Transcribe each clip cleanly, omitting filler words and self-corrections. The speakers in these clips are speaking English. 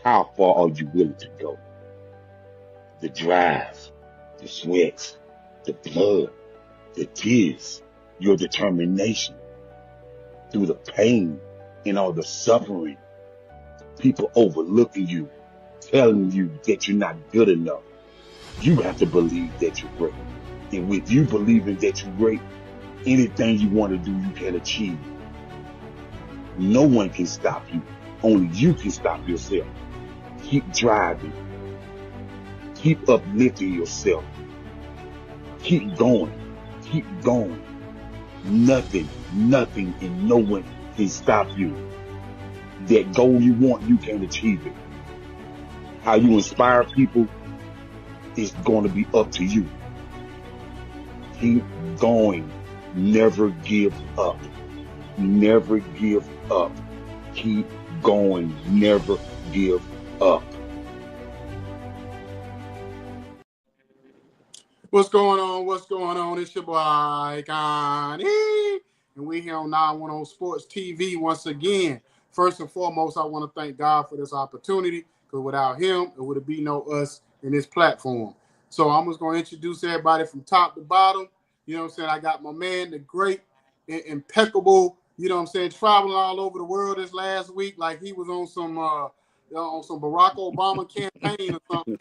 How far are you willing to go? The drive, the sweat, the blood, the tears, your determination through the pain and all the suffering, people overlooking you, telling you that you're not good enough. You have to believe that you're great. And with you believing that you're great, anything you want to do, you can achieve. No one can stop you. Only you can stop yourself. Keep driving. Keep uplifting yourself. Keep going. Keep going. Nothing, and no one can stop you. That goal you want, you can achieve it. How you inspire people is going to be up to you. Keep going. Never give up. Never give up. Keep going. Never give up. What's going on? What's going on? It's your boy, Connie. And we here on 910 Sports TV once again. First and foremost, I want to thank God for this opportunity because without him, it would be no us in this platform. So I'm just going to introduce everybody from top to bottom. You know what I'm saying? I got my man, the great, impeccable, you know what I'm saying, traveling all over the world this last week like he was on some Barack Obama campaign or something.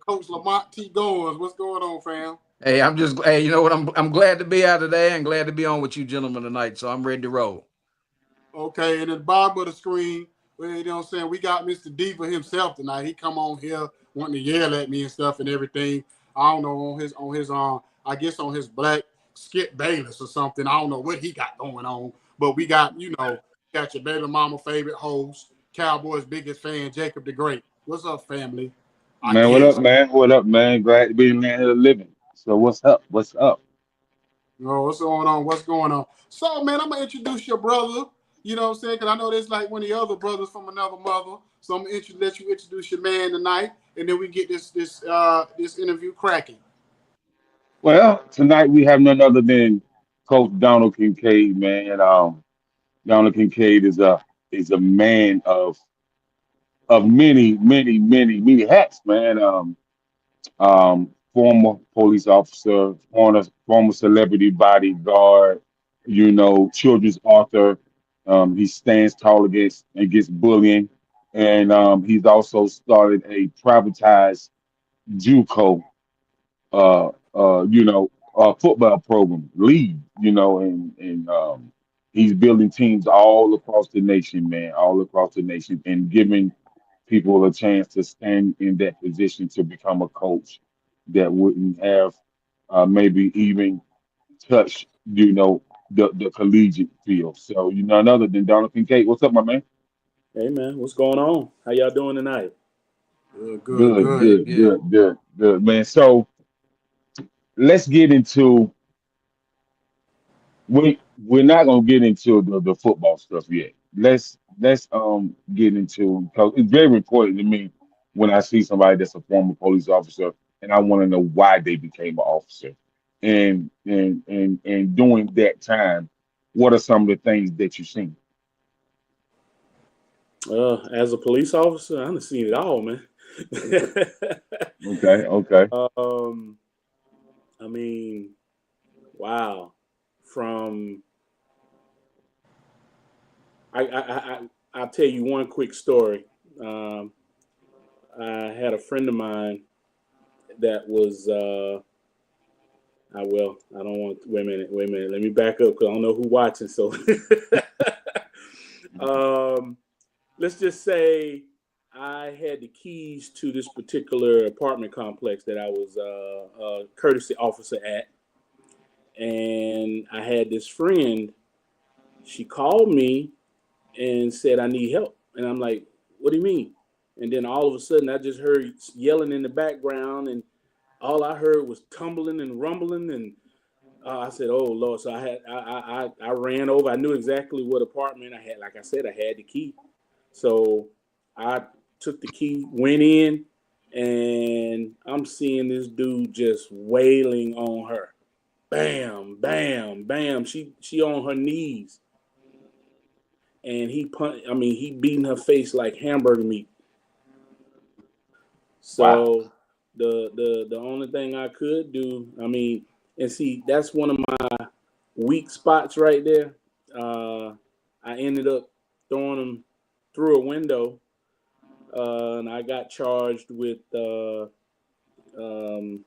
Coach Lamont T. Goins, what's going on, fam? Hey, hey, you know what? I'm glad to be out today and glad to be on with you gentlemen tonight. So I'm ready to roll. Okay, and at the bottom of the screen, well, you know what I'm saying, we got Mr. Diva himself tonight. He come on here wanting to yell at me and stuff and everything. I don't know I guess on his black Skip Bayless or something. I don't know what he got going on, but we got got your baby mama favorite host, Cowboys biggest fan, Jacob the Great. What's up, family? I Man, what up, guess. man? What up, man? Glad to be in the land of the living. So what's up? What's up? What's going on? What's going on? So, man, I'm gonna introduce your brother. You know what I'm saying? Because I know there's like one of the other brothers from another mother. So I'm gonna let you introduce your man tonight, and then we get this interview cracking. Well, tonight we have none other than Coach Donald Kingcade, man. Donald Kingcade is a man of many hats, man. Former police officer, former celebrity bodyguard, children's author. He stands tall against bullying, and he's also started a privatized Juco, football program league, and he's building teams all across the nation, man, all across the nation, and giving people a chance to stand in that position to become a coach that wouldn't have maybe even touched, the collegiate field. So, none other than Donald Kingcade. What's up, my man? Hey man, what's going on? How y'all doing tonight? Good, good, Good, good. Good, good, good. good, good, good, man. So let's get into we're not gonna get into the football stuff yet. Let's get into, because it's very important to me when I see somebody that's a former police officer and I want to know why they became an officer. And during that time, what are some of the things that you've seen? As a police officer, I've seen it all, man. Okay, okay. um, I mean, wow. From I'll tell you one quick story. Um, I had a friend of mine that was I don't want. Wait a minute. Let me back up because I don't know who watching. So, um, let's just say I had the keys to this particular apartment complex that I was a courtesy officer at, and I had this friend. She called me and said I need help, and I'm like, "What do you mean?" And then all of a sudden, I just heard yelling in the background, and all I heard was tumbling and rumbling, and I said, "Oh Lord!" So I ran over. I knew exactly what apartment I had. Like I said, I had the key, so I took the key, went in, and I'm seeing this dude just wailing on her. Bam, bam, bam. She on her knees, and he beating her face like hamburger meat. Wow. So the only thing I could do, I mean, and see, that's one of my weak spots right there. I ended up throwing him through a window, and I got charged with um,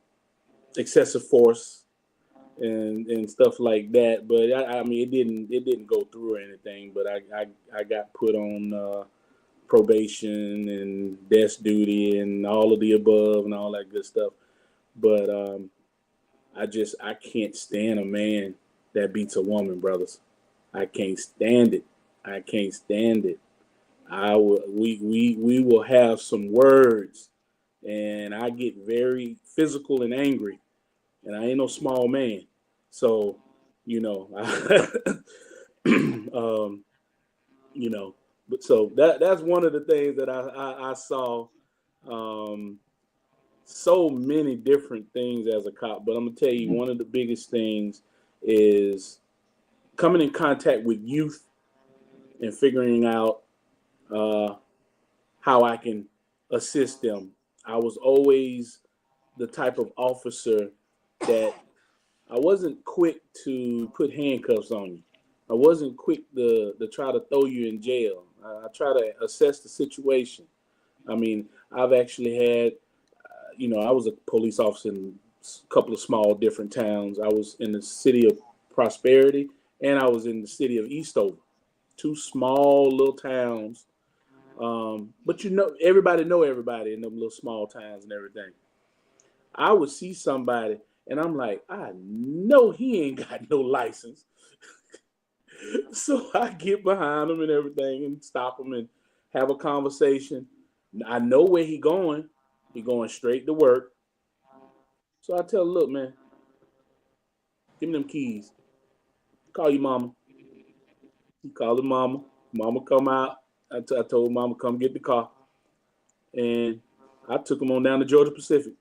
excessive force and stuff like that. But I mean, it didn't go through or anything. But I got put on probation and desk duty and all of the above and all that good stuff. But I can't stand a man that beats a woman, brothers. I can't stand it. I can't stand it. We will have some words, and I get very physical and angry, and I ain't no small man, so you know, um, you know, but so that's one of the things that I saw. Um, so many different things as a cop, but I'm gonna tell you Mhm. one of the biggest things is coming in contact with youth and figuring out uh, how I can assist them. I was always the type of officer that I wasn't quick to put handcuffs on you. I wasn't quick to try to throw you in jail. I try to assess the situation. I mean, I've actually had, I was a police officer in a couple of small different towns. I was in the city of Prosperity and I was in the city of Eastover, two small little towns. But everybody know everybody in them little small towns and everything. I would see somebody and I'm like, I know he ain't got no license. So I get behind him and everything and stop him and have a conversation. I know where he going. He going straight to work. So I tell him, look, man, give me them keys. Call your mama. He called his mama. Mama come out. I told mama come get the car. And I took him on down to Georgia Pacific.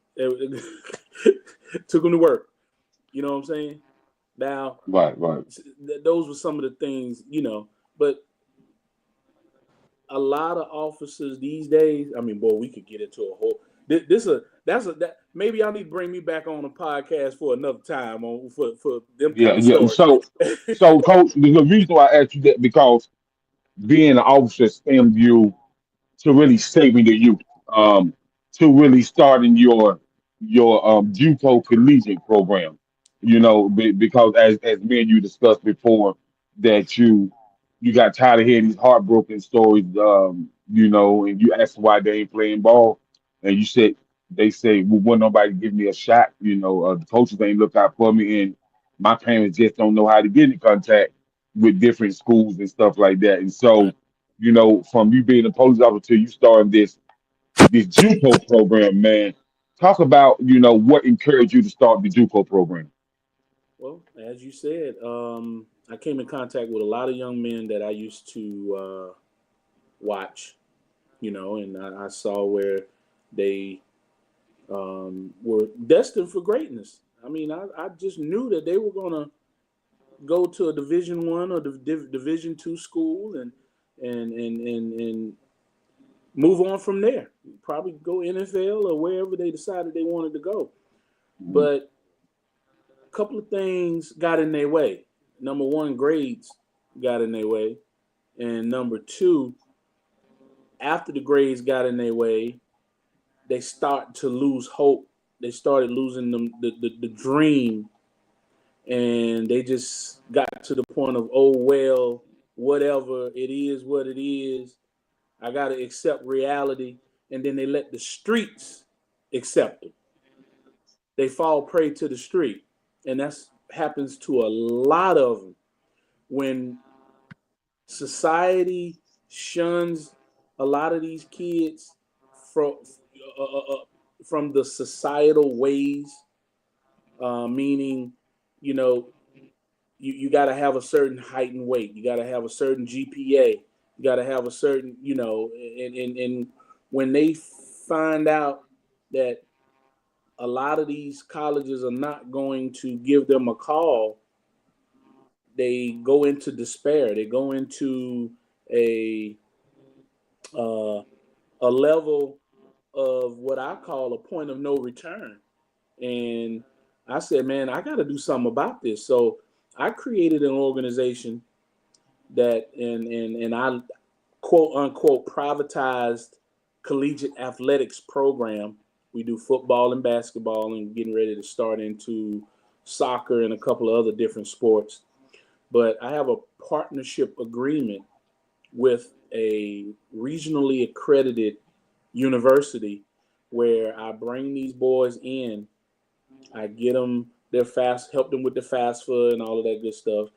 Took him to work. You know what I'm saying? Now, Right, right. those were some of the things, but a lot of officers these days, I mean, boy, we could get into a whole, that maybe y'all need to bring me back on a podcast for another time for them Yeah, kind of yeah. stories. So, Coach, the reason why I asked you that because being an officer stemmed you to really saving the youth, um, to really starting your Juco collegiate program. Because as me and you discussed before, that you got tired of hearing these heartbroken stories, and you asked why they ain't playing ball, and you said they say, well, won't nobody give me a shot, the coaches ain't look out for me, and my parents just don't know how to get in contact with different schools and stuff like that, and so Right. from you being a police officer to you starting this JUCO program, man. Talk about, what encouraged you to start the JUCO program. Well, as you said, I came in contact with a lot of young men that I used to watch, and I saw where they were destined for greatness. I mean, I just knew that they were gonna go to a Division 1 or Division 2 school and move on from there. Probably go NFL or wherever they decided they wanted to go. Mhm. But a couple of things got in their way. Number one, grades got in their way, and number two, after the grades got in their way, they start to lose hope. They started losing the dream, and they just got to the point of, oh well, whatever it is, what it is. I got to accept reality, and then they let the streets accept it. They fall prey to the street, and that's happens to a lot of them when society shuns a lot of these kids from uh, uh, uh, from the societal ways, meaning, you know, you got to have a certain height and weight, you got to have a certain GPA, you got to have a certain, and when they find out that a lot of these colleges are not going to give them a call, they go into despair. They go into a uh, a level. of what I call a point of no return. And I said, man, I got to do something about this. So I created an organization that, and I quote unquote privatized collegiate athletics program. We do football and basketball, and getting ready to start into soccer and a couple of other different sports. But I have a partnership agreement with a regionally accredited university where I bring these boys in. I get them help them with the FAFSA and all of that good stuff.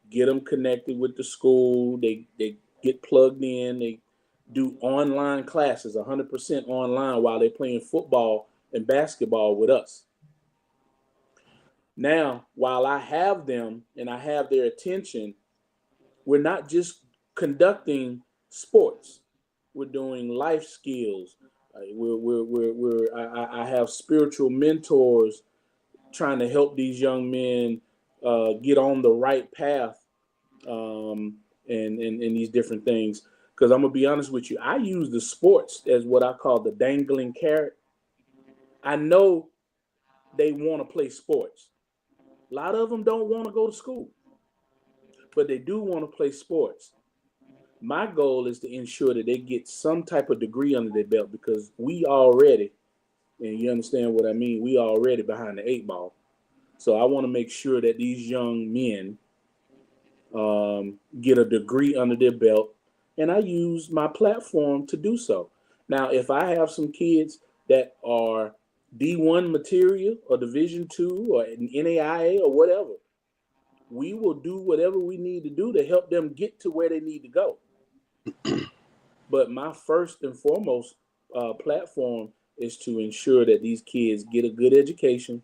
Get them connected with the school. They get plugged in. They do online classes, 100% online, while they're playing football and basketball with us. Now, while I have them and I have their attention, we're not just conducting sports. We're doing life skills. I have spiritual mentors trying to help these young men get on the right path, and these different things. Because I'm gonna be honest with you, I use the sports as what I call the dangling carrot. I know they want to play sports. A lot of them don't want to go to school, but they do want to play sports. My goal is to ensure that they get some type of degree under their belt, because we already, and you understand what I mean, we already behind the 8 ball. So I want to make sure that these young men get a degree under their belt, and I use my platform to do so. Now, if I have some kids that are D1 material or Division II or NAIA or whatever, we will do whatever we need to do to help them get to where they need to go. But my first and foremost platform is to ensure that these kids get a good education,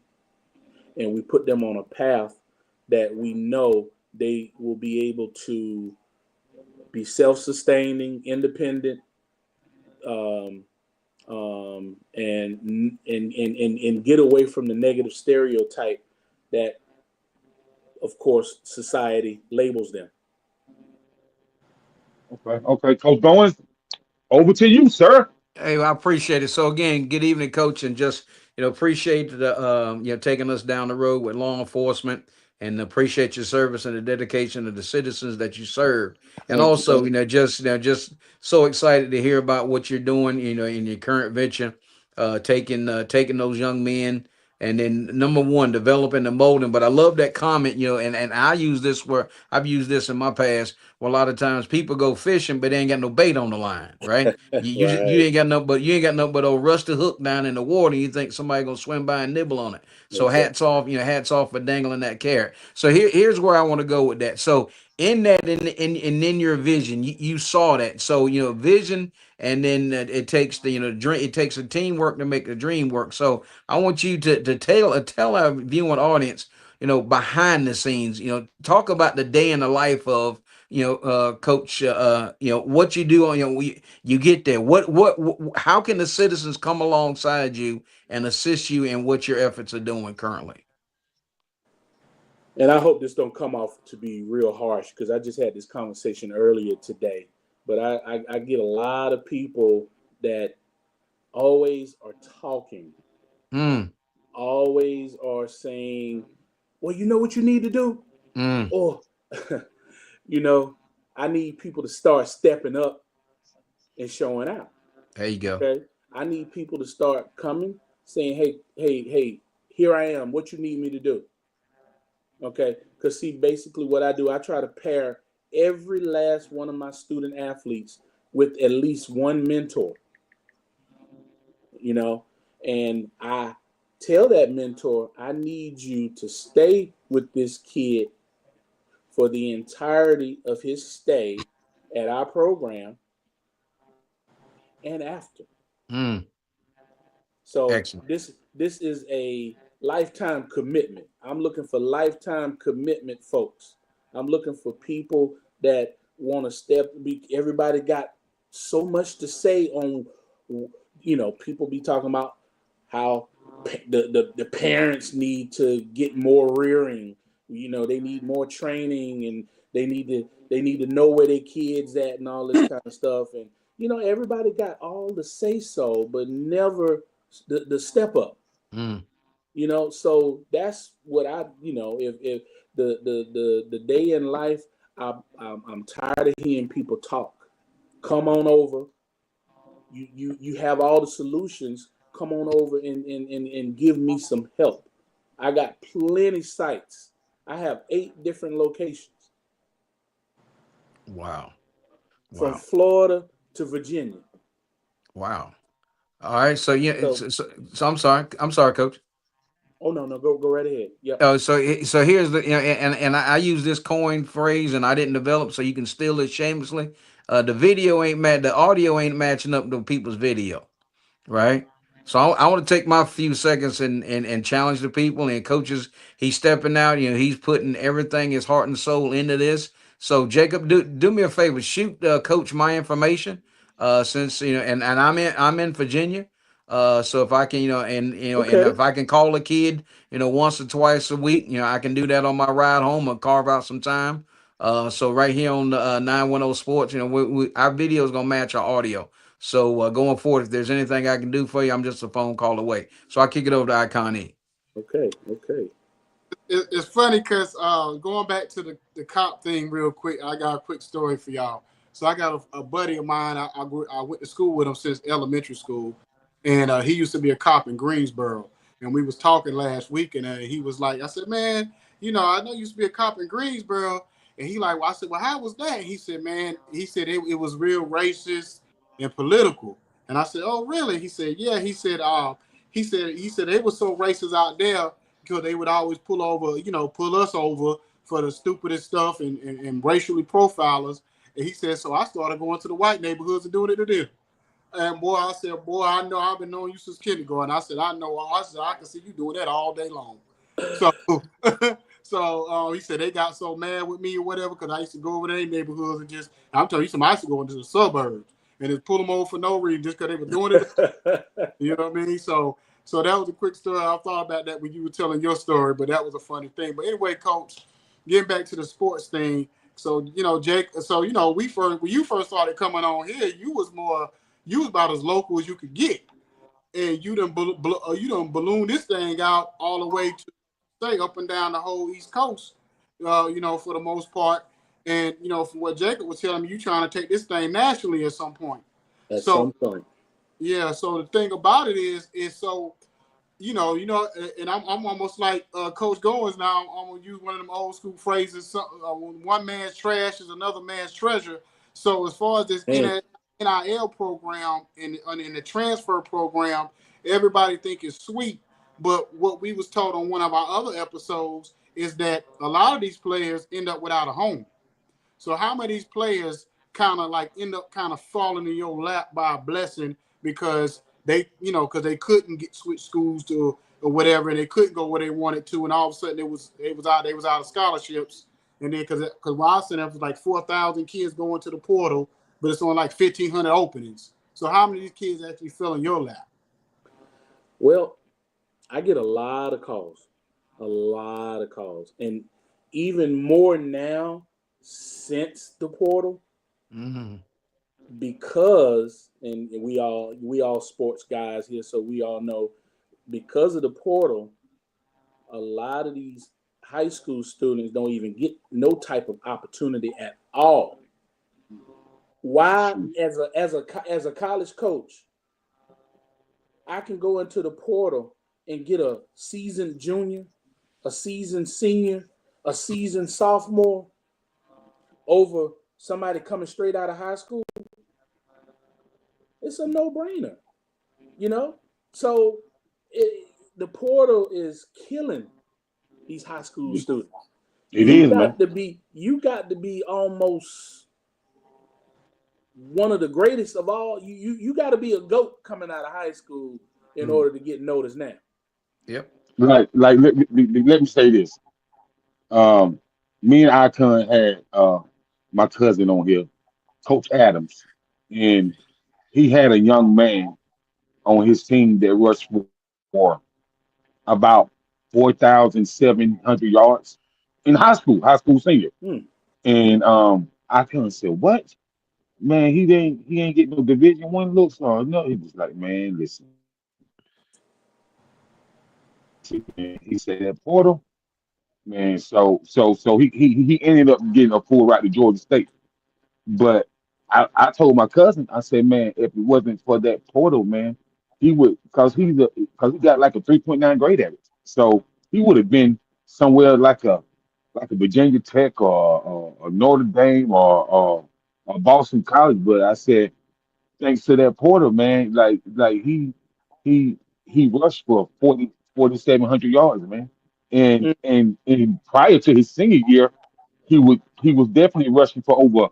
and we put them on a path that we know they will be able to be self-sustaining, independent, and get away from the negative stereotype that, of course, society labels them. Okay, Coach Bowens, over to you, sir. Hey, I appreciate it. So again, good evening, Coach, and just appreciate the taking us down the road with law enforcement, and appreciate your service and the dedication of the citizens that you serve, and Thank you, also thank you. just so excited to hear about what you're doing, in your current venture, taking those young men. And then number one, developing and molding. But I love that comment, and I use this where I've used this in my past. Well, a lot of times people go fishing, but they ain't got no bait on the line, right? You Right. ain't got no, but you ain't got no but old rusty hook down in the water. And you think somebody gonna swim by and nibble on it? So Exactly. hats off for dangling that carrot. So here's where I want to go with that. So in that, in your vision, you saw that. So vision, and then it takes the dream. It takes a teamwork to make the dream work. So I want you to tell our viewing audience, behind the scenes, talk about the day in the life of Coach, what you do on, you get there. How can the citizens come alongside you and assist you in what your efforts are doing currently? And I hope this don't come off to be real harsh, because I just had this conversation earlier today. But I get a lot of people that always are talking, Mm, always are saying, well, you know what you need to do? mm, Or, I need people to start stepping up and showing out. there you go. Okay. I need people to start coming, saying, hey, here I am. What you need me to do? Okay. Because see, basically what I do, I try to pair every last one of my student athletes with at least one mentor, and I tell that mentor, I need you to stay with this kid for the entirety of his stay at our program and after. Mm, So excellent. this is a lifetime commitment. I'm looking for lifetime commitment folks. I'm looking for people that want to step. Everybody got so much to say on, people be talking about how the parents need to get more rearing. They need more training, and they need to know where their kids at and all this kind of stuff. And everybody got all the say so, but never the step up. Mm. So that's what if the day in life, I'm tired of hearing people talk. Come on over. You have all the solutions. Come on over and give me some help. I got plenty sites. I have 8 different locations Wow. from Wow. Florida to Virginia. Wow. All right. So yeah. So, So I'm sorry. I'm sorry, Coach. oh no, no, go right ahead. Yep. So here's the and I use this coin phrase and I didn't develop so you can steal it shamelessly. The video ain't the audio ain't matching up to people's video, right? So I want to take my few seconds and challenge the people and coaches. He's stepping out. He's putting everything, his heart and soul into this. So Jacob, do me a favor, shoot Coach my information. Since and I'm in Virginia. So if I can, and Okay. if I can call a kid, once or twice a week, I can do that on my ride home or carve out some time. So right here on the 910 Sports, our video is gonna match our audio. So going forward, if there's anything I can do for you, I'm just a phone call away. So I kick it over to Icon E. Okay. Okay. It's funny because going back to the cop thing real quick, I got a quick story for y'all. So I got a buddy of mine. I went to school with him since elementary school, and he used to be a cop in Greensboro. And we was talking last week, and he was like, I said, man, I know you used to be a cop in Greensboro. And he like, well, I said, well, how was that? He said, man, it was real racist and political. And I said, oh, really? He said, yeah. He said they were so racist out there because they would always pull us over for the stupidest stuff and racially profile us. And he said, so I started going to the white neighborhoods and doing it to them. And boy, I said, boy, I know I've been knowing you since kindergarten. I said, I know. I said, I can see you doing that all day long. So, he said they got so mad with me or whatever because I used to go over their neighborhoods and I'm telling you, I used to go into the suburbs and just pull them over for no reason just because they were doing it. You know what I mean? So that was a quick story. I thought about that when you were telling your story, but that was a funny thing. But anyway, Coach, getting back to the sports thing. So Jake. So when you first started coming on here, you was about as local as you could get, and you done balloon this thing out all the way to stay up and down the whole East Coast. For the most part, and from what Jacob was telling me, you trying to take this thing nationally at some point. At So some point. yeah. So the thing about it is so and I'm almost like Coach Goins now. I'm gonna use one of them old school phrases. One man's trash is another man's treasure. So as far as this NIL program and in the transfer program, everybody think it's sweet. But what we was told on one of our other episodes is that a lot of these players end up without a home. So how many of these players kind of like end up kind of falling in your lap by a blessing because because they couldn't get switch schools to or whatever, and they couldn't go where they wanted to, and all of a sudden they was out of scholarships, and then because while I said there was like 4,000 kids going to the portal, but it's only like 1,500 openings. So how many of these kids actually fell in your lap? Well, I get a lot of calls, and even more now since the portal, because and we all sports guys here, so we all know because of the portal, a lot of these high school students don't even get no type of opportunity at all. Why, as a college coach, I can go into the portal and get a seasoned junior, a seasoned senior, a seasoned sophomore over somebody coming straight out of high school. It's a no-brainer, So the portal is killing these high school students. It is, man. You got to be almost one of the greatest of all. You got to be a GOAT coming out of high school in order to get noticed now. Yep. Like let me say this. Um, Me and Icon had my cousin on here, Coach Adams, and he had a young man on his team that rushed for about 4,700 yards in high school senior. Hmm. And Icon said, "What? Man, he ain't get no Division 1 looks or no. He was like, man, listen, man. He said that Portal, man. So he ended up getting a full ride to Georgia State. But I told my cousin, I said, man, if it wasn't for that Portal, man, he would because he got like a 3.9 grade average. So he would have been somewhere like a Virginia Tech or Notre Dame or Boston College. But I said, thanks to that Porter, man, like he he rushed for 4,700 yards, man. And prior to his senior year, he was definitely rushing for over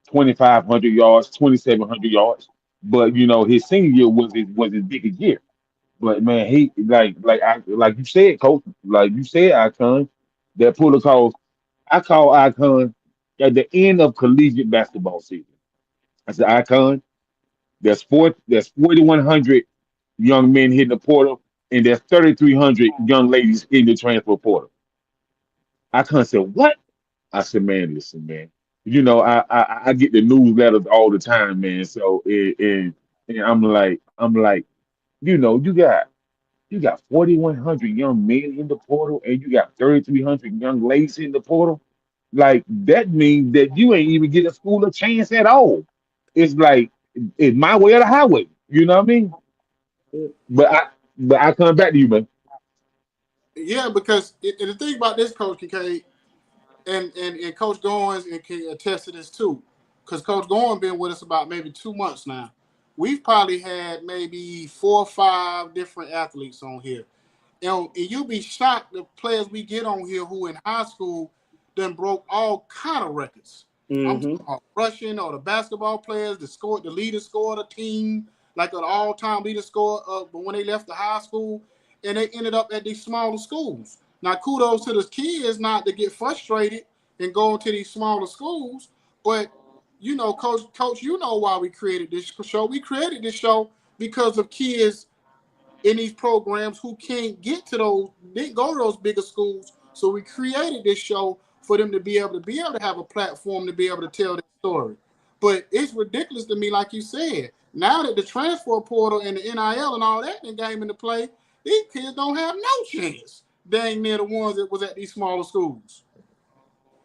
2,500 yards, 2,700 yards. But his senior year was his biggest year. But man, he like you said, coach, like you said, Icon, that Porter calls I call Icon at the end of collegiate basketball season. I said, Icon, there's 4,100 young men hitting the portal, and there's 3,300 young ladies in the transfer portal. Icon said, what? I said, man, listen, man. I get the newsletters all the time, man. So and I'm like, you got 4,100 young men in the portal, and you got 3,300 young ladies in the portal. Like that means that you ain't even get a school a chance at all. It's like it's my way or the highway. You know what I mean? But I come back to you, man. Yeah, because and the thing about this, Coach Kincaid, and Coach Goins and can attest to this too, because Coach Goins been with us about maybe 2 months now. We've probably had maybe 4 or 5 different athletes on here. And you'll be shocked the players we get on here who in high school done broke all kind of records. I'm talking Mm-hmm. about rushing or the basketball players, the leader scorer of the team, like an all-time leader scorer. But when they left the high school, and they ended up at these smaller schools. Now, kudos to the kids not to get frustrated and go into these smaller schools, but coach, you know why we created this show. We created this show because of kids in these programs who can't didn't go to those bigger schools. So we created this show for them to be able to have a platform to be able to tell their story. But it's ridiculous to me, like you said. Now that the transfer portal and the NIL and all that came into play, these kids don't have no chance. Dang near the ones that was at these smaller schools.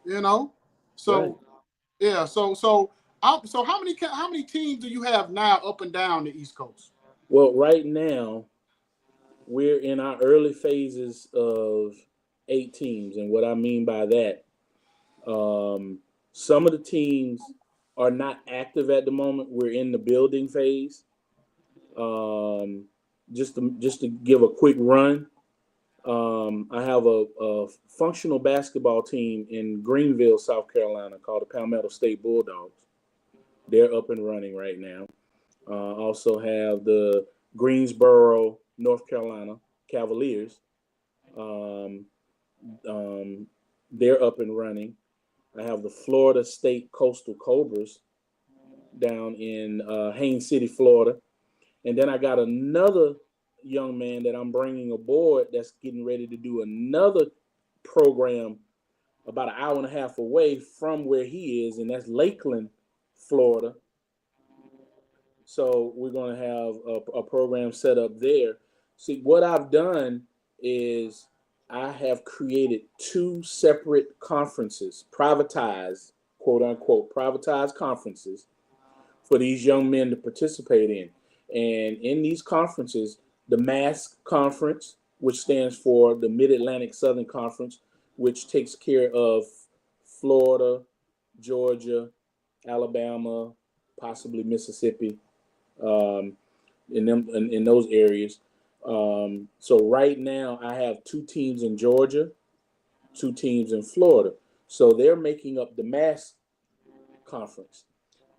You know, Right. so yeah, so how many teams do you have now up and down the East Coast? Well, right now we're in our early phases of 8 teams, and what I mean by that, some of the teams are not active at the moment. We're in the building phase. Um, just to give a quick run, I have a functional basketball team in Greenville, South Carolina, called the Palmetto State Bulldogs. They're up and running right now. Also have the Greensboro, North Carolina Cavaliers. Um, they're up and running. I have the Florida State Coastal Cobras down in Haines City, Florida. And then I got another young man that I'm bringing aboard that's getting ready to do another program about an hour and a half away from where he is, and that's Lakeland, Florida. So we're going to have a program set up there. See, what I've done is I have created 2 separate conferences, privatized, quote unquote, privatized conferences for these young men to participate in. And in these conferences, the MASC conference, which stands for the Mid-Atlantic Southern Conference, which takes care of Florida, Georgia, Alabama, possibly Mississippi, um, in those areas. So right now, I have 2 teams in Georgia, 2 teams in Florida. So they're making up the MASC conference.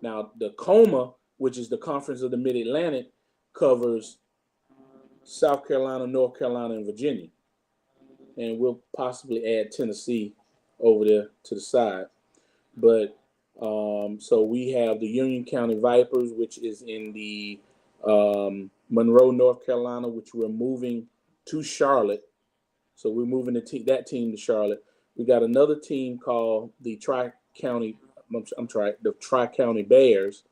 Now, the COMA, which is the Conference of the Mid-Atlantic, covers South Carolina, North Carolina, and Virginia. And we'll possibly add Tennessee over there to the side. But so we have the Union County Vipers, which is in the Monroe, North Carolina, which we're moving to Charlotte. So we're moving that team to Charlotte. We got another team called the Tri-County I'm sorry, the Tri-County Bears.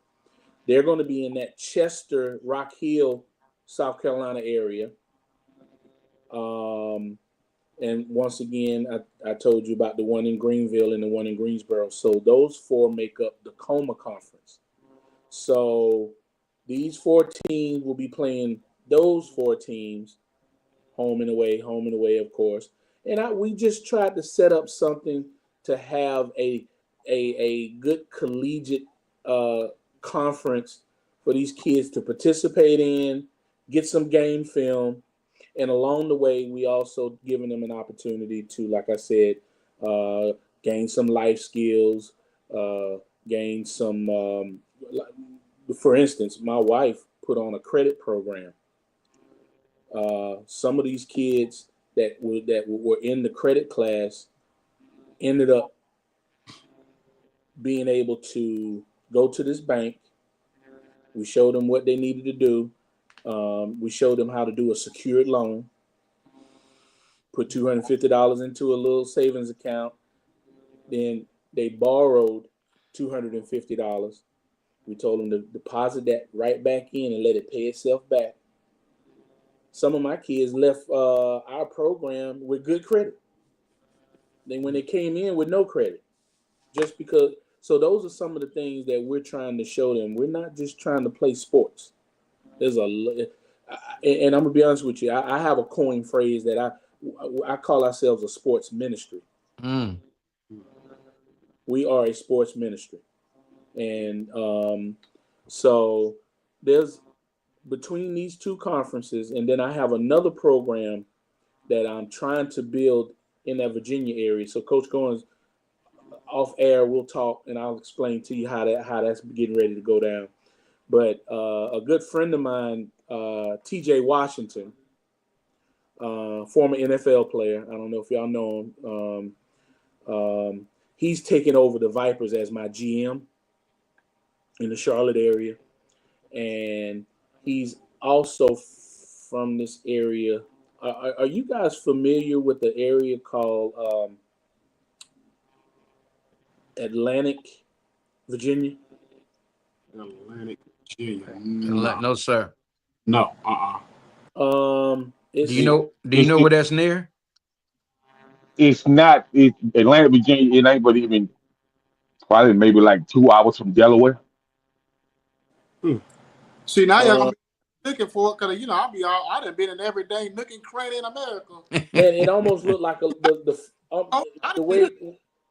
They're going to be in that Chester, Rock Hill, South Carolina area. And once again, I told you about the one in Greenville and the one in Greensboro. So those 4 make up the Coma Conference. So these 4 teams will be playing those 4 teams, home and away, of course. And we just tried to set up something to have a good collegiate conference for these kids to participate in, get some game film, and along the way, we also giving them an opportunity to, like I said, gain some life skills, gain some. For instance, my wife put on a credit program. Some of these kids that were in the credit class ended up being able to go to this bank. We showed them what they needed to do. We showed them how to do a secured loan, put $250 into a little savings account. Then they borrowed $250. We told them to deposit that right back in and let it pay itself back. Some of my kids left our program with good credit. Then when they came in with no credit, just because. So those are some of the things that we're trying to show them. We're not just trying to play sports. And I'm gonna be honest with you. I have a coined phrase that I call ourselves a sports ministry. Mm. We are a sports ministry, and so there's between these 2 conferences, and then I have another program that I'm trying to build in that Virginia area. So Coach Goins, off air, we'll talk and I'll explain to you how that's getting ready to go down. But a good friend of mine, TJ Washington, former NFL player. I don't know if y'all know him. He's taken over the Vipers as my GM in the Charlotte area. And he's also from this area. Are you guys familiar with the area called Atlantic, Virginia? Atlantic, Virginia. No, sir. No. Do It's you know? Do you It's know where that's near? it's not it's Atlanta, Virginia. It ain't but even probably maybe like 2 hours from Delaware. See, now y'all gonna be looking for it because I done been in every day looking credit in America. man, it almost looked like I the done way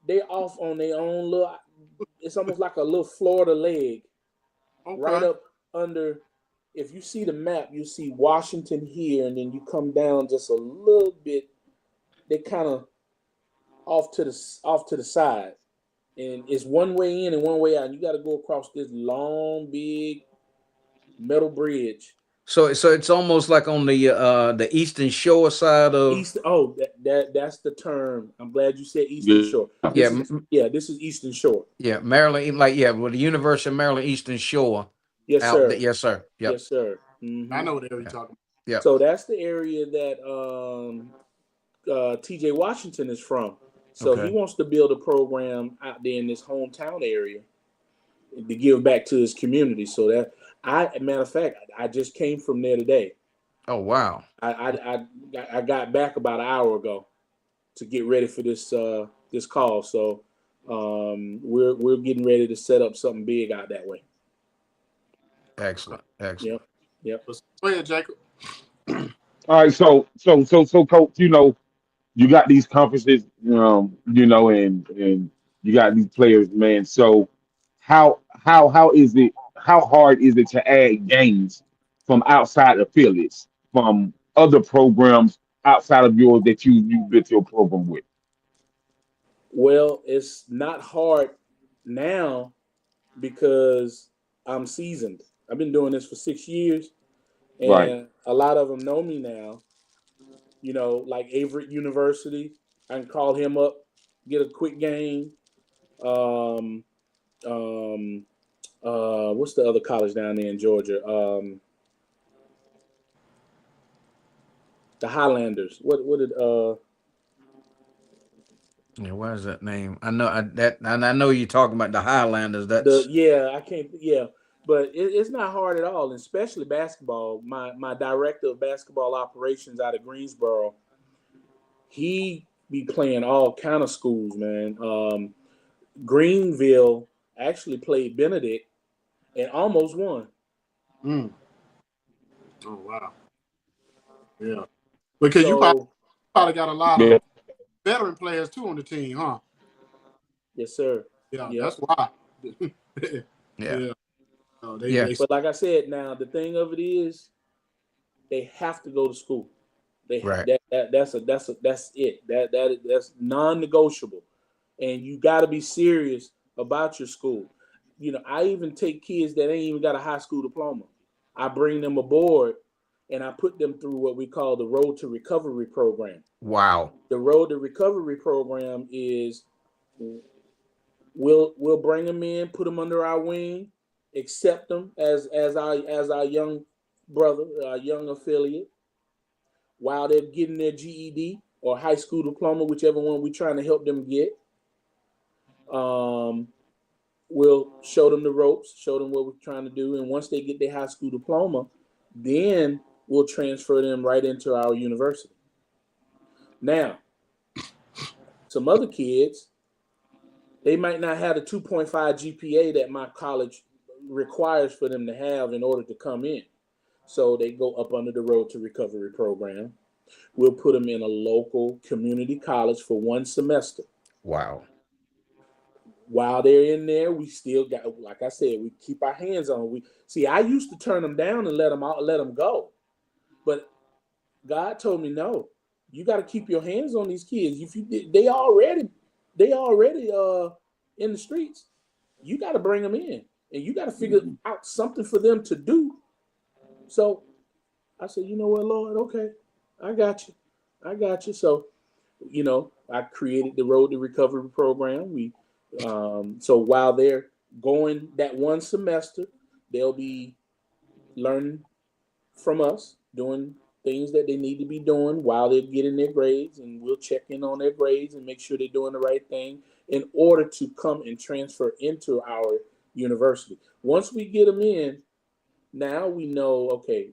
they off on their own little. It's almost like a little Florida leg, right okay. up under. If you see the map, you see Washington here, and then you come down just a little bit. They kind of off to the side, and it's one way in and one way out. And you got to go across this long, big metal bridge. So it's almost like on the eastern shore side of. East. Oh, that's the term. I'm glad you said Eastern Yeah. Shore. Yeah, This is Eastern Shore. yeah, Maryland, with the University of Maryland Eastern Shore. Yes, Out there. sir. Yes, sir. Yep. Yes, sir. I know what area you're talking about. Yep. So that's the area that TJ Washington is from. So he wants to build a program out there in this hometown area to give back to his community. So matter of fact, I just came from there today. Oh wow. I got back about an hour ago to get ready for this call. So we're getting ready to set up something big out that way. Excellent. Yep. Go ahead, Jacob. All right, so coach, you got these conferences, and you got these players, man. So how hard is it to add games from outside affiliates, from other programs outside of yours that you built your program with? Well, it's not hard now because I'm seasoned. I've been doing this for 6 years, and Right. a lot of them know me now. Like Averett University, I can call him up, get a quick game. What's the other college down there in Georgia? The Highlanders. What did Yeah, why is that name? I know that, and I know you're talking about the Highlanders. The That's Yeah, I can't. Yeah, but it's not hard at all, and especially basketball. My director of basketball operations out of Greensboro, he be playing all kind of schools, man. Greenville actually played Benedict and almost won. Mm. Oh wow. Yeah. Because you So probably got a lot Yeah. of veteran players too on the team, huh? yes, sir. Yeah, Yep. that's why. yeah, Yeah. Oh, yeah, they But like I said, now the thing of it is, they have to go to school. right. That's it. That's non-negotiable, and you got to be serious about your school. I even take kids that ain't even got a high school diploma. I bring them aboard, and I put them through what we call the Road to Recovery program. Wow. The Road to Recovery program is we'll bring them in, put them under our wing, accept them as our young brother, our young affiliate, while they're getting their GED or high school diploma, whichever one we're trying to help them get. Um, we'll show them the ropes, show them what we're trying to do, and once they get their high school diploma, then we'll transfer them right into our university. Now, some other kids, they might not have the 2.5 GPA that my college requires for them to have in order to come in. So they go up under the Road to Recovery program. We'll put them in a local community college for one semester. Wow. While they're in there, we still got, like I said, we keep our hands on them. We see. I used to turn them down and let them out, let them go, but God told me no. You got to keep your hands on these kids. If you they already in the streets. You got to bring them in, and you got to figure out something for them to do. So I said, you know what, Lord, okay, I got you, I got you. So I created the Road to Recovery program. So while they're going that one semester, they'll be learning from us, doing things that they need to be doing while they're getting their grades, and we'll check in on their grades and make sure they're doing the right thing in order to come and transfer into our university. Once we get them in, now we know, okay,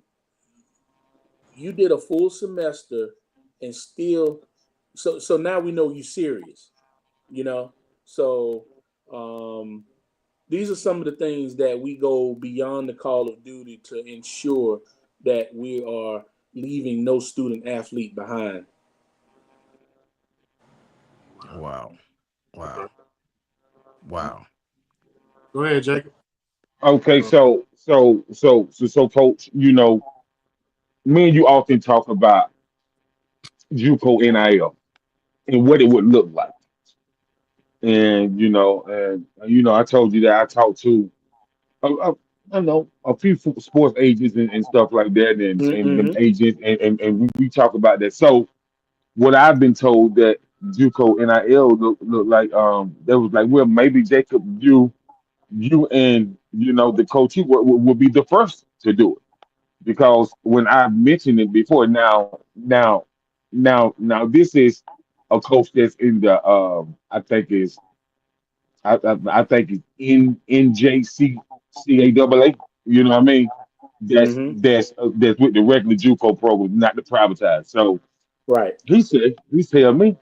you did a full semester and still, so now we know you're serious, you know. So um, these are some of the things that we go beyond the call of duty to ensure that we are leaving no student athlete behind. Wow. okay. Wow. Wow. Go ahead, Jacob. Okay, Uh, so, coach, me and you often talk about Juco NIL and what it would look like. And I told you that I talked to I don't know a few sports agents and stuff like that, and them Mm-hmm. agents, and we talk about that. So what I've been told that JUCO NIL look like, there was like, well, maybe Jacob, you and the coach, you will be the first to do it, because when I mentioned it before, now this is a coach that's in the I think it's in NJCCAA. You know what I mean? That's Mm-hmm. that's that's with the regular JUCO program, not the privatized. So Right. he said me,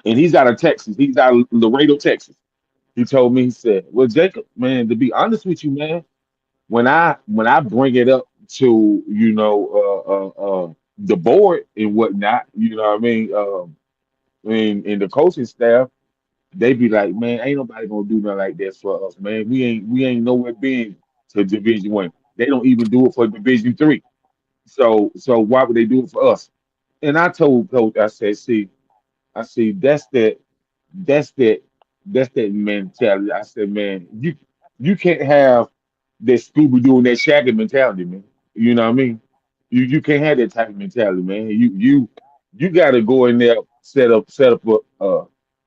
and he's out of Texas. He's out of Laredo, Texas. He told me, he said, "Well, Jacob, man, to be honest with you, man, when I bring it up to the board and whatnot, you know what I mean, and the coaching staff." They be like, man, ain't nobody gonna do nothing like that for us, man. We ain't nowhere been to Division 1. They don't even do it for Division 3. So why would they do it for us? And I told Coach, I said, see, that's that that's that mentality. I said, man, you can't have that Scooby Doo and that Shaggy mentality, man. You know what I mean? You can't have that type of mentality, man. You got to go in there, set up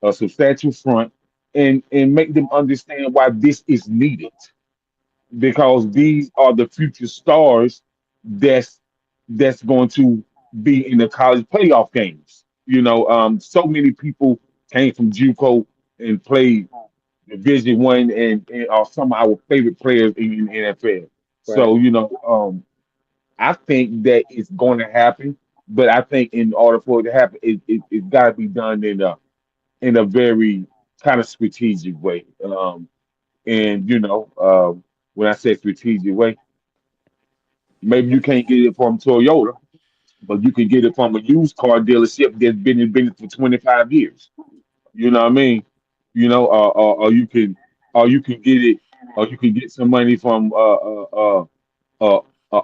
a substantial front, and make them understand why this is needed, because these are the future stars that's that's going to be in the college playoff games. So many people came from Juco and played Division One and are some of our favorite players in the NFL. Right. So, I think that it's going to happen, but I think in order for it to happen, it's got to be done in a very kind of strategic way. And when I say strategic way, maybe you can't get it from Toyota, but you can get it from a used car dealership that's been in business for 25 years. You know what I mean? Or you can get it, or you can get some money from uh,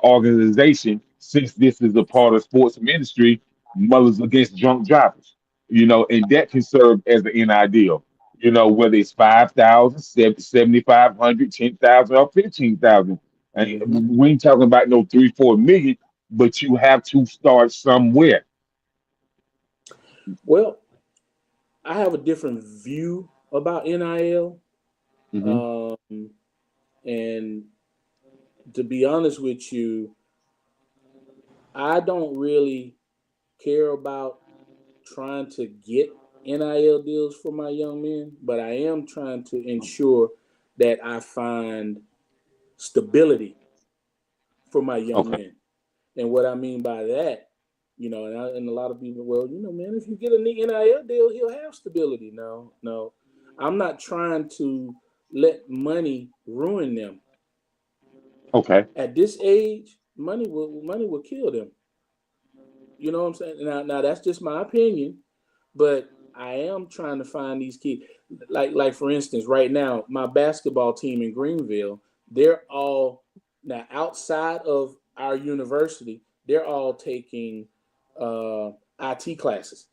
organization, since this is a part of sports ministry, Mothers Against Drunk Drivers, and that can serve as an NIL deal, whether it's 5,000, 7,500, 10,000, or 15,000. And Mm-hmm. we ain't talking about no 3, 4 million, but you have to start somewhere. Well, I have a different view about NIL. Hmm. Um, and to be honest with you, I don't really care about trying to get NIL deals for my young men, but I am trying to ensure that I find stability for my young Okay. men. And what I mean by that, and a lot of people, well, man, if you get a NIL deal, he'll have stability. No, no, I'm not trying to let money ruin them. Okay. At this age, money will kill them. You know what I'm saying? Now that's just my opinion, but I am trying to find these kids. Like for instance, right now, my basketball team in Greenville, they're all now outside of our university. They're all taking IT classes,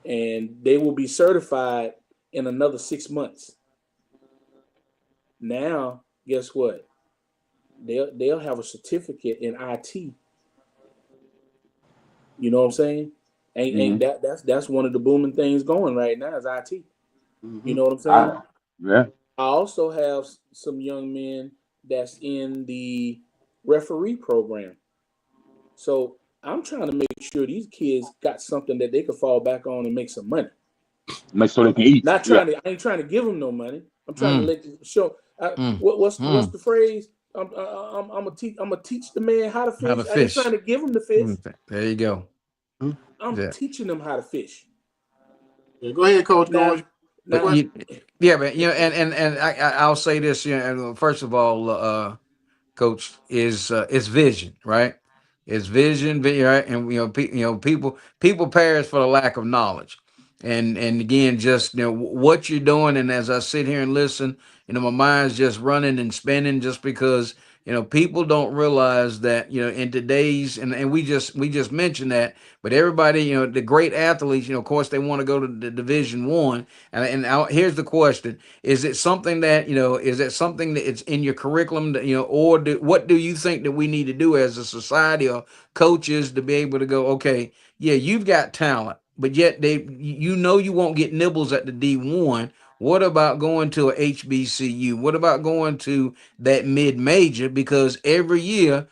and they will be certified in another 6 months. Now, guess what? They'll have a certificate in IT. You know what I'm saying? Ain't Hmm. that's one of the booming things going right now is IT. You Mm-hmm. know what I'm saying? I Yeah. I also have some young men that's in the referee program. So I'm trying to make sure these kids got something that they can fall back on and make some money. Make sure they can eat. Not Yeah. trying to. I ain't trying to give them no money. I'm trying to Mm, let you show. mm, What's mm. the phrase? I'm gonna teach. I'm gonna teach the man how to How fish. to I ain't fish. trying to give him the fish. There you go. I'm Yeah. teaching them how to fish. Yeah, go ahead, Coach Now, Goins. The But now, question. you, yeah, but and I'll say this. First of all, coach, is vision, right? It's vision, right? And people perish for the lack of knowledge. And again, just what you're doing, and as I sit here and listen, my mind's just running and spinning, just because people don't realize that in today's, and we just mentioned that, but everybody, the great athletes, of course, they want to go to the Division 1, here's the question: is it something that is that something that it's in your curriculum, that, or what do you think that we need to do as a society or coaches to be able to go, okay, yeah, you've got talent, but yet you won't get nibbles at the D1. What about going to a HBCU? What about going to that mid major? Because every year,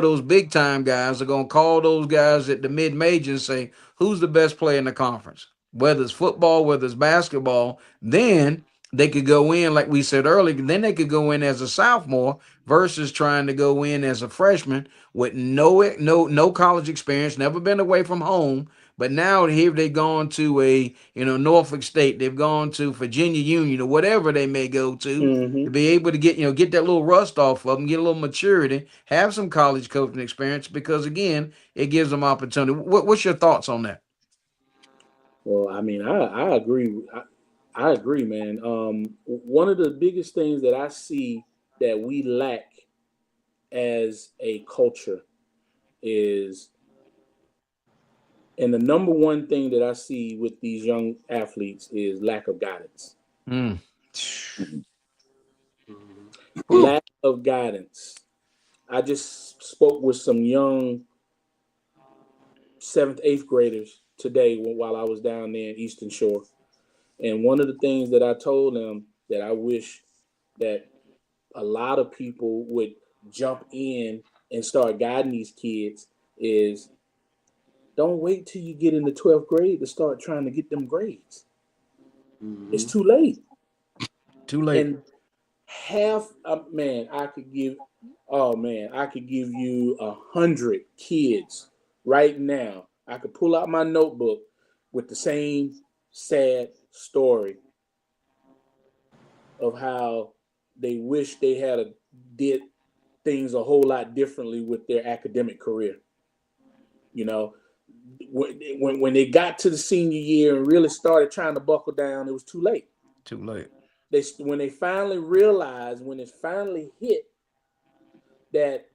those big time guys are going to call those guys at the mid major and say, who's the best player in the conference? Whether it's football, whether it's basketball, then they could go in, like we said earlier, then they could go in as a sophomore versus trying to go in as a freshman with no college experience, never been away from home. But now here they've gone to a Norfolk State, they've gone to Virginia Union or whatever they may go to mm-hmm. be able to get that little rust off of them, get a little maturity, have some college coaching experience, because again, it gives them opportunity. What's your thoughts on that? Well, I mean, I agree. I agree, man. One of the biggest things that I see that we lack as a culture is, and the number one thing that I see with these young athletes is lack of guidance. Mm. Mhm. Mm-hmm. Lack of guidance. I just spoke with some young seventh, eighth graders today while I was down there in Eastern Shore. And one of the things that I told them that I wish that a lot of people would jump in and start guiding these kids is Don't wait till you get in the 12th grade to start trying to get them grades. Mm-hmm. It's too late. Too late. And I could give you 100 kids right now. I could pull out my notebook with the same sad story of how they wish they did things a whole lot differently with their academic career. You know, when they got to the senior year and really started trying to buckle down, it was too late. Too late. When they finally realized, when it finally hit that,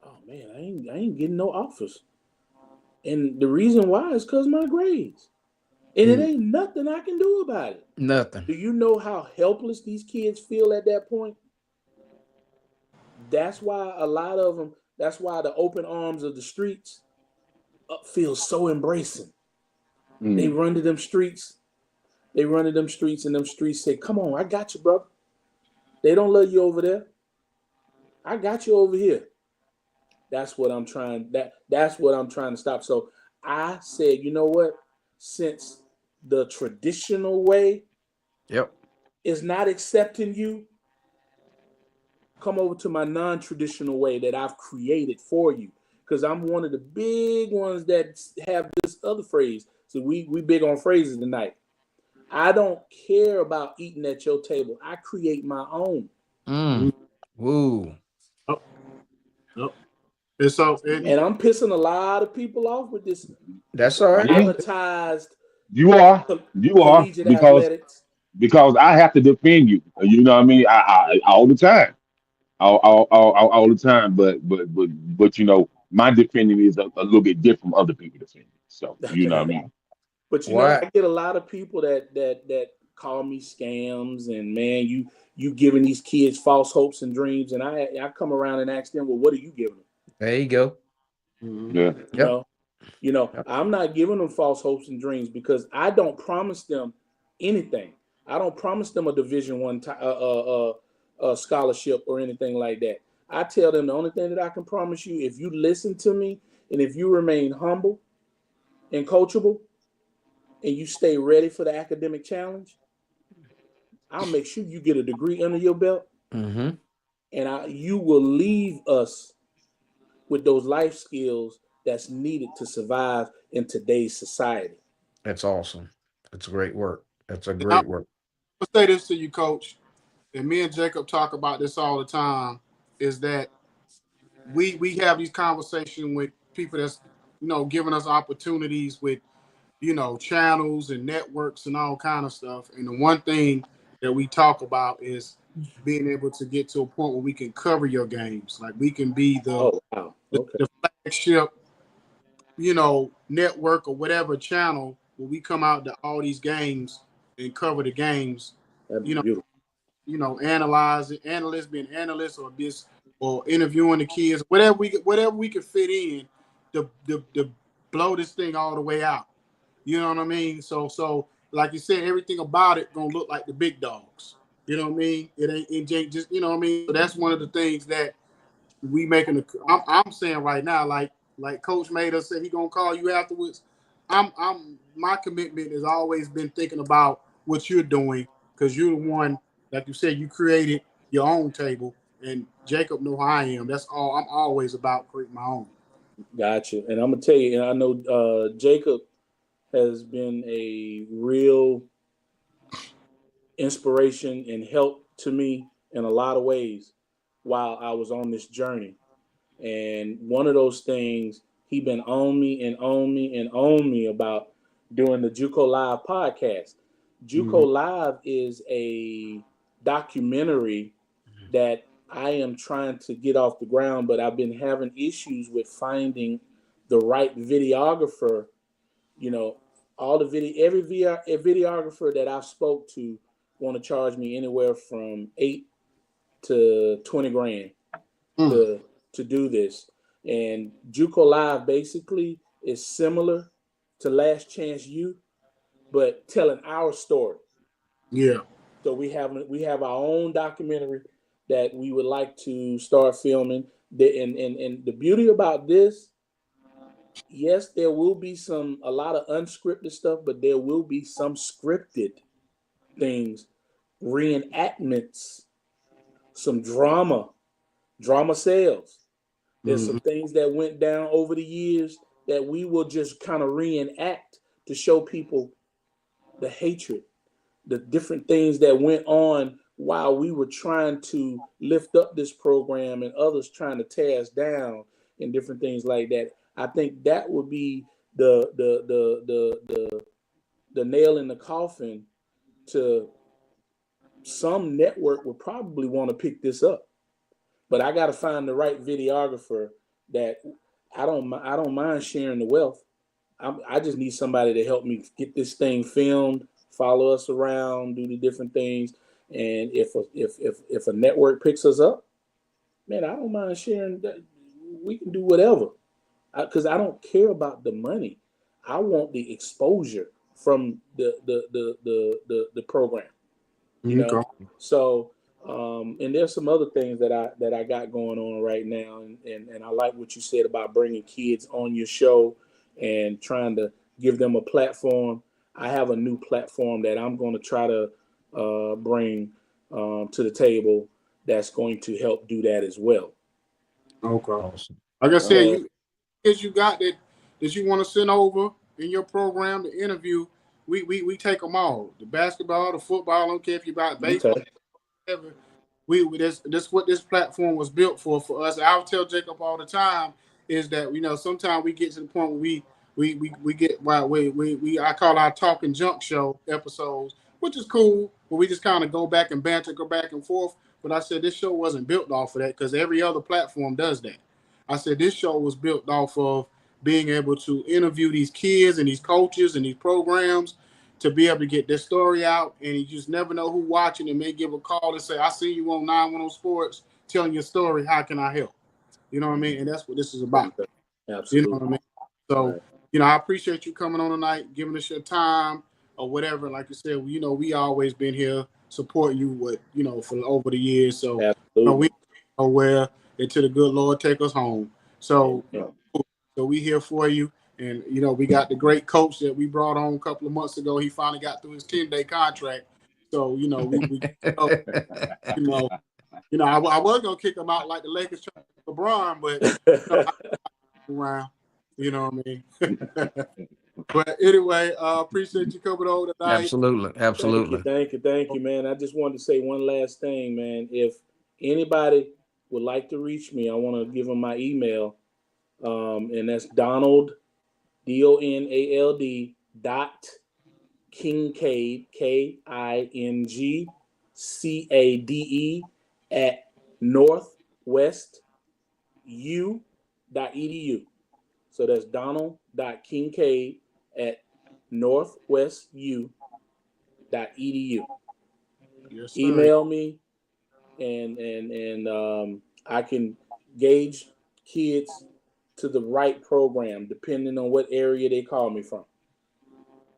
oh man, I ain't getting no offers, and the reason why is because my grades, and it ain't nothing I can do about it. Nothing. Do you know how helpless these kids feel at that point? That's why a lot of them. That's why the open arms of the streets feel so embracing. They run to them streets. They run to them streets, and them streets say, "Come on, I got you, brother." They don't love you over there. I got you over here. That's what I'm trying. That's what I'm trying to stop. So I said, you know what? Since the traditional way is not accepting you, come over to my non-traditional way that I've created for you. Because I'm one of the big ones that have this other phrase. So we big on phrases tonight. I don't care about eating at your table. I create my own. Woo. Yep. And so, And I'm pissing a lot of people off with this. That's all right. Privatized You are collegiate athletics. because I have to defend you. You know what I mean? I all the time, all the time. But you know, my defending is a little bit different from other people defending. So you know what I mean? But you know, I get a lot of people that call me scams, and man, you giving these kids false hopes and dreams, and I come around and ask them, well, what are you giving them? There you go. Yeah. You know, I'm not giving them false hopes and dreams because I don't promise them anything. I don't promise them a Division I scholarship or anything like that. I tell them the only thing that I can promise you, if you listen to me and if you remain humble and coachable and you stay ready for the academic challenge, I'll make sure you get a degree under your belt, and you will leave us with those life skills that's needed to survive in today's society. That's awesome. That's great work. That's a I'll great work. say this to you, Coach, and me and Jacob talk about this all the time, is that we have these conversations with people that's, you know, giving us opportunities with, you know, channels and networks and all kind of stuff. And the one thing that we talk about is being able to get to a point where we can cover your games. Like we can be the flagship, you know, network or whatever channel where we come out to all these games and cover the games. That'd be you know, beautiful. you know, being analysts or this or interviewing the kids, whatever we could fit in to blow this thing all the way out. You know what I mean? So like you said, everything about it gonna look like the big dogs. You know what I mean? It ain't just, you know what I mean? So that's one of the things that we making. I'm saying right now, like Coach made us say he gonna call you afterwards. My commitment has always been thinking about what you're doing because you're the one, like you said, you created your own table, and Jacob know how I am. That's all. I'm always about creating my own. Gotcha. And I'm gonna tell you, and I know Jacob has been a real inspiration and help to me in a lot of ways while I was on this journey. And one of those things, he been on me and on me and on me about doing the Juco Live podcast. Juco Live is a documentary that I am trying to get off the ground, but I've been having issues with finding the right videographer. You know, every videographer that I've spoke to want to charge me anywhere from $8 to $20 grand to do this. And Juco Live basically is similar to Last Chance U, but telling our story. Yeah. So we have our own documentary that we would like to start filming. And the beauty about this yes, there will be a lot of unscripted stuff, but there will be some scripted things, reenactments, some drama sales. There's some things that went down over the years that we will just kind of reenact to show people the hatred, the different things that went on while we were trying to lift up this program and others trying to tear us down and different things like that. I think that would be the nail in the coffin to some network would probably want to pick this up. But I got to find the right videographer that I don't mind sharing the wealth. I just need somebody to help me get this thing filmed, follow us around, do the different things. And if a network picks us up, man, I don't mind sharing that. We can do whatever, because I don't care about the money. I want the exposure from the program, you know. So and there's some other things that I got going on right now, and I like what you said about bringing kids on your show and trying to give them a platform. I have a new platform that I'm going to try to bring to the table that's going to help do that as well. Okay. Awesome. Like I said, you got that you want to send over in your program to interview. We take them all. The basketball, the football, I don't care if you about baseball, whatever. That's what this platform was built for us. I'll tell Jacob all the time is that, you know, sometimes we get to the point where we get I call our talking junk show episodes, which is cool, but we just kind of go back and banter, go back and forth. But I said this show wasn't built off of that, because every other platform does that. I said this show was built off of being able to interview these kids and these coaches and these programs to be able to get their story out. And you just never know who watching and may give a call and say, I see you on 910 Sports telling your story. How can I help? You know what I mean? And that's what this is about. Absolutely. You know what I mean? So, right. You know, I appreciate you coming on tonight, giving us your time or whatever. Like you said, you know, we always been here supporting you with, you know, for over the years. So, you know, we know where until the good Lord take us home. So, so we here for you. And, you know, we got the great coach that we brought on a couple of months ago. He finally got through his 10-day contract. So, you know, we you know, I was going to kick him out like the Lakers trying to kick LeBron, but around, you know what I mean? But anyway, appreciate you coming over tonight. Absolutely. Thank you, man. I just wanted to say one last thing, man. If anybody would like to reach me, I want to give them my email. And that's Donald, DONALD .Kingcade, KINGCADE @northwestu.edu. So that's Donald.Kingcade @northwestu.edu. Yes, email me, and I can gauge kids to the right program depending on what area they call me from.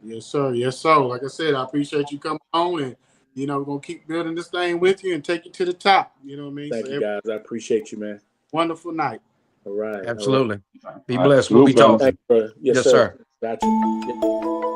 Yes, sir. Yes, sir. Like I said, I appreciate you coming on, and you know, we're gonna keep building this thing with you and take you to the top. You know what I mean? Thank you, guys. I appreciate you, man. Wonderful night. All right. Absolutely. All right. Be blessed. We'll be talking. Yes, sir. Gotcha. Yeah.